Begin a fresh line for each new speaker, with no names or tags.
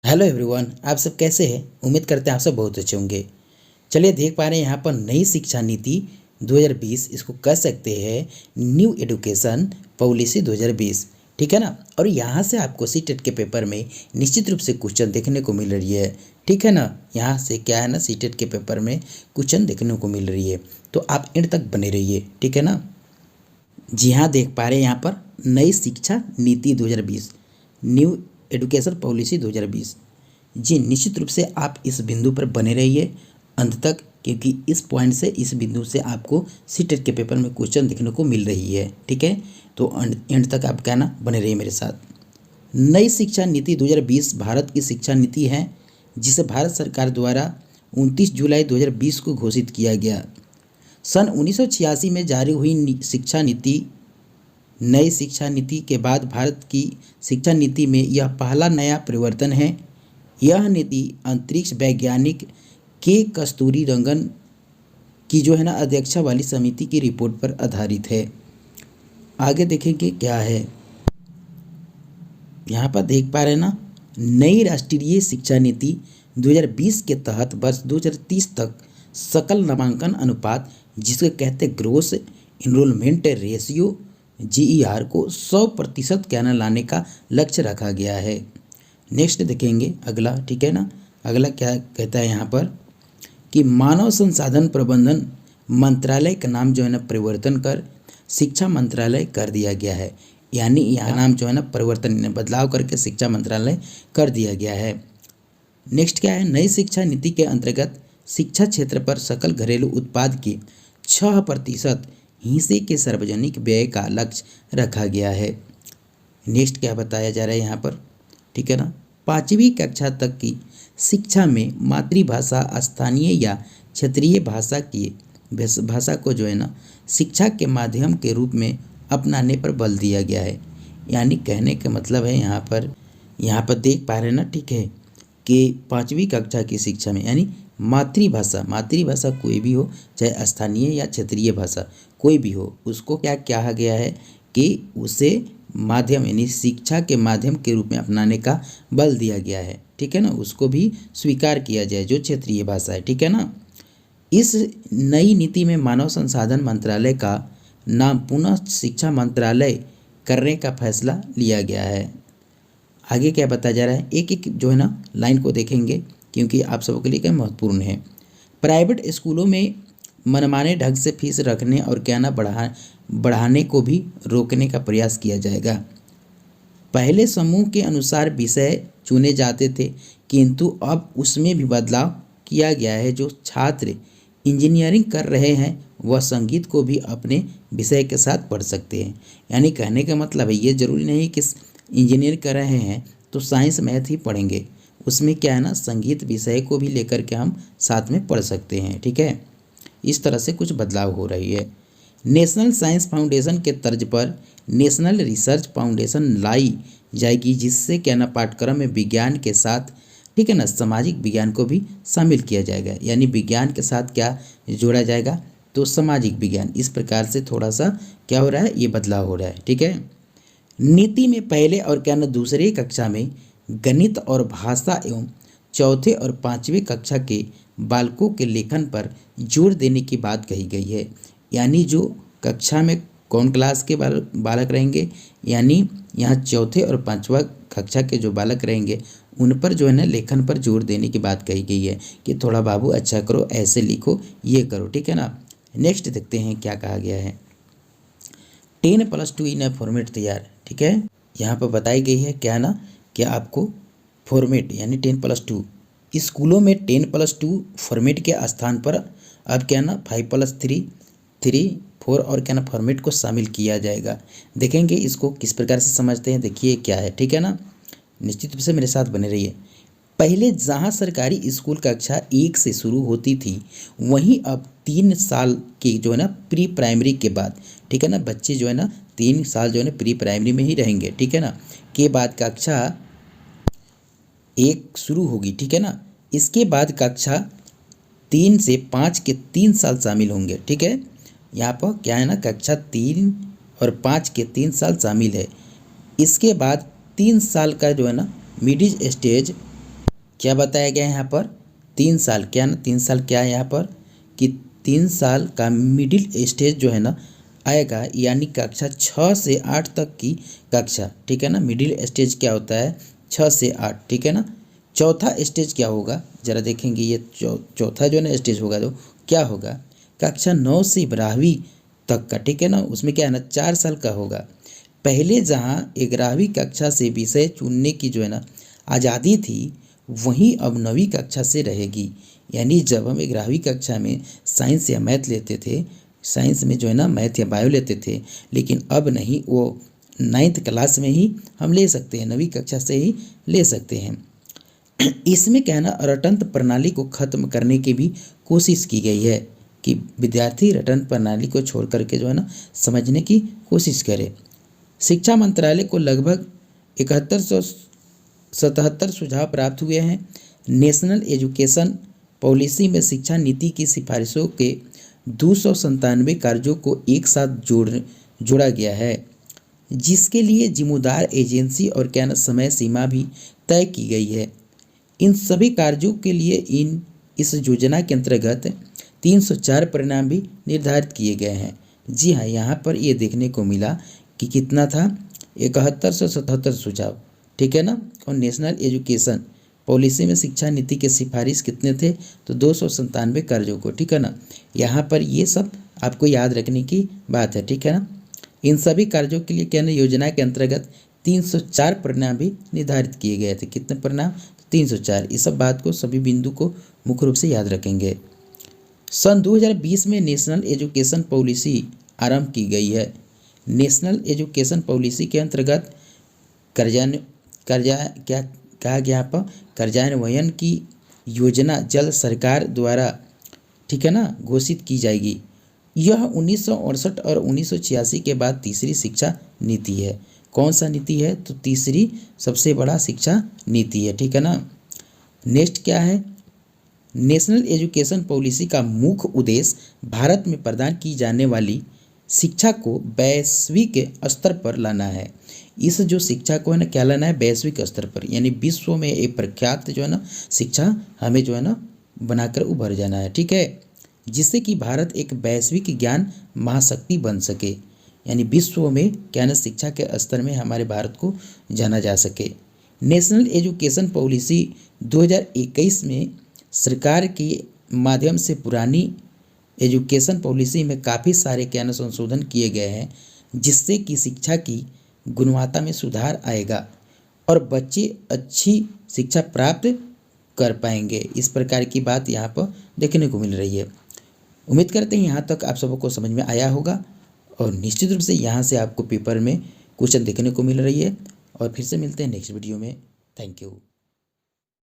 Hello everyone, आप सब कैसे हैं? उम्मीद करते हैं आप सब बहुत अच्छे होंगे। चलिए देख पा रहे हैं यहाँ पर नई शिक्षा नीति 2020, इसको कह सकते हैं न्यू एजुकेशन पॉलिसी 2020। ठीक है ना। और यहाँ से आपको सीटेट के पेपर में निश्चित रूप से क्वेश्चन देखने को मिल रही है। ठीक है ना। यहाँ से क्या है ना, सीटेट के पेपर में क्वेश्चन देखने को मिल रही है, तो आप एंड तक बने रहिए। ठीक है ना। जी हाँ, देख पा रहे हैं यहाँ पर नई शिक्षा नीति 2020, न्यू एजुकेशन पॉलिसी 2020। जी निश्चित रूप से आप इस बिंदु पर बने रहिए अंत तक, क्योंकि इस पॉइंट से, इस बिंदु से आपको सीटेट के पेपर में क्वेश्चन देखने को मिल रही है। ठीक है, तो एंड तक आप कहना बने रहिए मेरे साथ। नई शिक्षा नीति 2020 भारत की शिक्षा नीति है, जिसे भारत सरकार द्वारा 29 जुलाई 2020 को घोषित किया गया। सन 1986 में जारी हुई शिक्षा नीति, नई शिक्षा नीति के बाद भारत की शिक्षा नीति में यह पहला नया परिवर्तन है। यह नीति अंतरिक्ष वैज्ञानिक के कस्तूरी रंगन की जो है ना अध्यक्षता वाली समिति की रिपोर्ट पर आधारित है। आगे देखेंगे क्या है। यहाँ पर देख पा रहे हैं ना, नई राष्ट्रीय शिक्षा नीति 2020 के तहत वर्ष 2030 तक सकल नामांकन अनुपात, जिसको कहते हैं ग्रोस इनरोलमेंट रेशियो GER को 100% कहना लाने का लक्ष्य रखा गया है। नेक्स्ट देखेंगे अगला। ठीक है ना। अगला क्या कहता है यहाँ पर कि मानव संसाधन प्रबंधन मंत्रालय का नाम जो है ना परिवर्तन कर शिक्षा मंत्रालय कर दिया गया है। यानी यह नाम जो है ना परिवर्तन, बदलाव करके शिक्षा मंत्रालय कर दिया गया है। नेक्स्ट क्या है, नई शिक्षा नीति के अंतर्गत शिक्षा क्षेत्र पर सकल घरेलू उत्पाद के 6% हिस्से के सार्वजनिक व्यय का लक्ष्य रखा गया है। नेक्स्ट क्या बताया जा रहा है यहाँ पर। ठीक है ना। 5वीं कक्षा तक की शिक्षा में मातृभाषा, स्थानीय या क्षेत्रीय भाषा को जो है ना शिक्षा के माध्यम के रूप में अपनाने पर बल दिया गया है। यानी कहने का मतलब है यहाँ पर देख पा रहे हैं ना। ठीक है, कि 5वीं कक्षा की शिक्षा में यानी मातृभाषा कोई भी हो, चाहे स्थानीय या क्षेत्रीय भाषा कोई भी हो, उसको क्या कहा गया है कि उसे माध्यम यानी शिक्षा के माध्यम के रूप में अपनाने का बल दिया गया है। ठीक है ना। उसको भी स्वीकार किया जाए जो क्षेत्रीय भाषा है। ठीक है ना। इस नई नीति में मानव संसाधन मंत्रालय का नाम पुनः शिक्षा मंत्रालय करने का फैसला लिया गया है। आगे क्या बताया जा रहा है, एक एक जो है ना लाइन को देखेंगे, क्योंकि आप सबों के लिए क्या महत्वपूर्ण है। प्राइवेट स्कूलों में मनमाने ढंग से फीस रखने और क्या ना बढ़ाने को भी रोकने का प्रयास किया जाएगा। पहले समूह के अनुसार विषय चुने जाते थे, किंतु अब उसमें भी बदलाव किया गया है। जो छात्र इंजीनियरिंग कर रहे हैं वह संगीत को भी अपने विषय के साथ पढ़ सकते हैं। यानी कहने का मतलब है ये ज़रूरी नहीं कि इंजीनियर कर रहे हैं तो साइंस मैथ ही पढ़ेंगे, उसमें क्या है ना संगीत विषय को भी लेकर के हम साथ में पढ़ सकते हैं। ठीक है, इस तरह से कुछ बदलाव हो रही है। नेशनल साइंस फाउंडेशन के तर्ज पर नेशनल रिसर्च फाउंडेशन लाई जाएगी, जिससे क्या ना पाठ्यक्रम में विज्ञान के साथ, ठीक है ना, सामाजिक विज्ञान को भी शामिल किया जाएगा। यानी विज्ञान के साथ क्या जोड़ा जाएगा, तो सामाजिक विज्ञान। इस प्रकार से थोड़ा सा क्या हो रहा है, ये बदलाव हो रहा है। ठीक है। नीति में पहले और क्या ना दूसरी कक्षा में गणित और भाषा एवं चौथे और 5वीं कक्षा के बालकों के लेखन पर जोर देने की बात कही गई है। यानी जो कक्षा में कौन क्लास के बालक रहेंगे, यानी यहाँ चौथे और 5वां कक्षा के जो बालक रहेंगे उन पर जो है ना लेखन पर जोर देने की बात कही गई है कि थोड़ा बाबू अच्छा करो, ऐसे लिखो, ये करो। ठीक है ना। नेक्स्ट देखते हैं क्या कहा गया है। 10+2 इन फॉर्मेट तैयार। ठीक है, यहाँ पर बताई गई है क्या ना, क्या आपको फॉर्मेट यानी 10+2 स्कूलों में 10+2 फॉर्मेट के स्थान पर अब क्या ना 5+3, 3, 4 और क्या ना फॉर्मेट को शामिल किया जाएगा। देखेंगे इसको किस प्रकार से समझते हैं, देखिए क्या है। ठीक है ना। निश्चित रूप से मेरे साथ बने रहिए। पहले जहाँ सरकारी स्कूल कक्षा 1 से शुरू होती थी, वहीं अब 3 साल के जो है ना प्री प्राइमरी के बाद, ठीक है ना, बच्चे जो है ना 3 साल जो है ना प्री प्राइमरी में ही रहेंगे। ठीक है ना। के बाद कक्षा 1 शुरू होगी। ठीक है ना। इसके बाद कक्षा 3 से 5 के 3 साल शामिल होंगे। ठीक है, यहाँ पर क्या है ना कक्षा 3 और 5 के 3 साल शामिल है। इसके बाद 3 साल का जो है ना मिडिल स्टेज क्या बताया गया है यहाँ पर 3 साल, क्या ना 3 साल क्या है यहाँ पर कि 3 साल का मिडिल स्टेज जो है ना आएगा, यानी कक्षा 6 से 8 तक की कक्षा, ठीक है ना। मिडिल स्टेज क्या होता है 6 से 8, ठीक है ना। चौथा स्टेज क्या होगा जरा देखेंगे, ये चौथा जो है ना स्टेज होगा तो क्या होगा, कक्षा 9 से 12वीं तक का, ठीक है ना। उसमें क्या है ना 4 साल का होगा। पहले जहाँ 11वीं कक्षा से विषय चुनने की जो है ना आज़ादी थी, वहीं अब 9वीं कक्षा से रहेगी। यानी जब हम 11वीं कक्षा में साइंस या मैथ लेते थे, साइंस में जो है ना मैथ या बायो लेते थे, लेकिन अब नहीं, वो 9th क्लास में ही हम ले सकते हैं, 9वीं कक्षा से ही ले सकते हैं। इसमें क्या है ना रटंत प्रणाली को खत्म करने की भी कोशिश की गई है कि विद्यार्थी रटन प्रणाली को छोड़ करके जो है ना समझने की कोशिश करे। शिक्षा मंत्रालय को लगभग 7177 सुझाव प्राप्त हुए हैं। नेशनल एजुकेशन पॉलिसी में शिक्षा नीति की सिफारिशों के 297 कार्यों को एक साथ जोड़ा गया है, जिसके लिए जिम्मेदार एजेंसी और क्या न समय सीमा भी तय की गई है। इन सभी कार्यों के लिए इस योजना के अंतर्गत 304 परिणाम भी निर्धारित किए गए हैं। जी हाँ, यहाँ पर ये देखने को मिला कि कितना था 7177 सुझाव, ठीक है ना। और नेशनल एजुकेशन पॉलिसी में शिक्षा नीति के सिफारिश कितने थे तो 297 कार्यों को, ठीक है ना। यहाँ पर ये सब आपको याद रखने की बात है, ठीक है ना। इन सभी कार्यों के लिए क्या ना योजना के अंतर्गत 304 परिणाम भी निर्धारित किए गए थे। कितने परिणाम 304। इस सब बात को, सभी बिंदु को मुख्य रूप से याद रखेंगे। सन 2020 में नेशनल एजुकेशन पॉलिसी आरंभ की गई है। नेशनल एजुकेशन पॉलिसी के अंतर्गत कार्यान्वयन की योजना जल्द सरकार द्वारा, ठीक है ना, घोषित की जाएगी। यह 1968 और 1986 के बाद तीसरी शिक्षा नीति है। कौन सा नीति है तो तीसरी सबसे बड़ा शिक्षा नीति है, ठीक है ना। नेक्स्ट क्या है, नेशनल एजुकेशन पॉलिसी का मुख्य उद्देश्य भारत में प्रदान की जाने वाली शिक्षा को वैश्विक स्तर पर लाना है। इस जो शिक्षा को है ना क्या लाना है, वैश्विक स्तर पर, यानी विश्व में एक प्रख्यात जो है ना शिक्षा हमें जो है ना बनाकर उभर जाना है, ठीक है। जिससे कि भारत एक वैश्विक ज्ञान महाशक्ति बन सके, यानी विश्व में क्या ना शिक्षा के स्तर में हमारे भारत को जाना जा सके। नेशनल एजुकेशन पॉलिसी 2021 में सरकार के माध्यम से पुरानी एजुकेशन पॉलिसी में काफ़ी सारे क्या ना संशोधन किए गए हैं, जिससे कि शिक्षा की गुणवत्ता में सुधार आएगा और बच्चे अच्छी शिक्षा प्राप्त कर पाएंगे। इस प्रकार की बात यहाँ पर देखने को मिल रही है। उम्मीद करते हैं यहाँ तक आप सबको समझ में आया होगा और निश्चित रूप से यहाँ से आपको पेपर में क्वेश्चन देखने को मिल रही है। और फिर से मिलते हैं नेक्स्ट वीडियो में। Thank you.